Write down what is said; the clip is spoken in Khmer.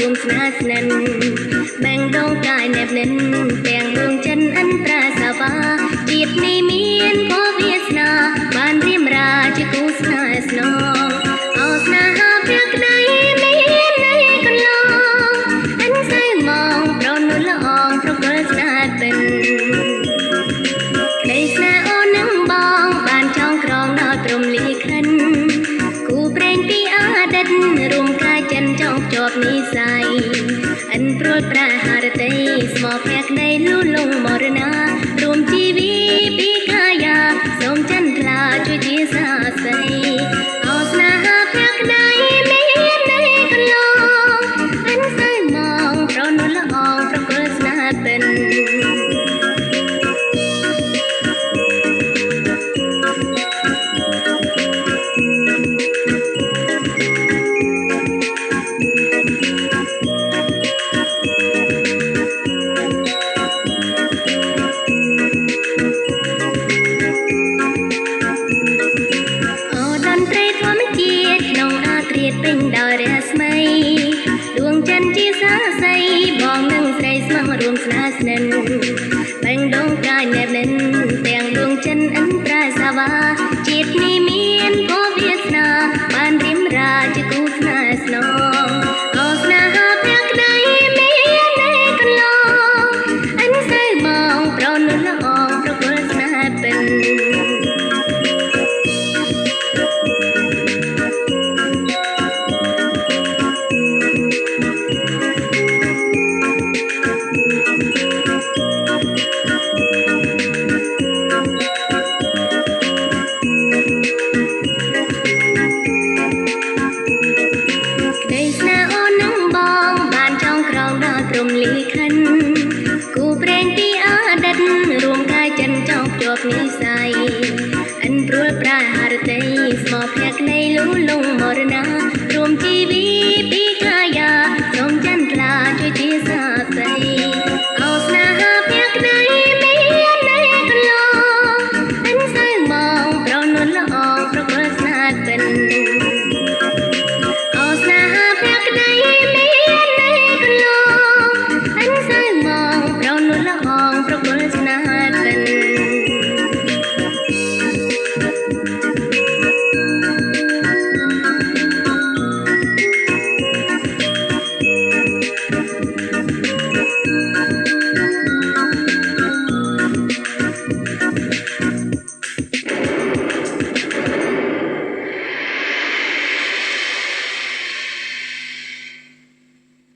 រួមស្នាស្និនបែងដងកាយណែបនិនទាំងដួងចិនអន្តរាសាវាជាតិនេះមានពរវាសនាបានរៀបរាជាគូស្នេហ៍ស្នងអោស្នេហាព្រះក្តីមាននៃកន្លងអញសែងមកប្រនុលល្អងប្រកល់ស្នេហ៍ទិនក្តីស្នេហ៍អូននឹងបងបានចងក្រងដោយព្រមលីខិនគូប្រេងពីអតីតរួមកាយចិនចងភ្ជាប់និស័យអិនព្រួលប្រាហារតីស្មោភ័ក្រក្តីលូលងមរណារួមជីវីពីកាយាសូមចន្ទថ្លាជួយជាសាស័យអោស្នេហាភ័ក្រក្តីមាននៃកន្លងអិនសែងមកប្រនុលល្អងប្រកល់ស្នេហ៍ទិនពេញដោយរាស្មីដួងច័ន្ទជាសាស័យបងនឹងស្រីស្មោះរួមស្នេហ៍ស្និនបែងដងកាយណែបនិនទាំងដួងចិនអន្តរាសាវាជាតិនេះមានពរវាសនាបានរៀបរាជាគូស្នេហ៍ស្នងអោស្នេហាព្រះក្តីមាននៃកន្លងអញសែងមកប្រនុលល្អងប្រកល់ស្នេហ៍ទិនព្រមលីខិនគូប្រេងពីអតីតរួមកាយចិនចងភ្ជាប់និស័យអិនព្រួលប្រាហារតីស្មោភ័ក្រក្តីលូលងមរណា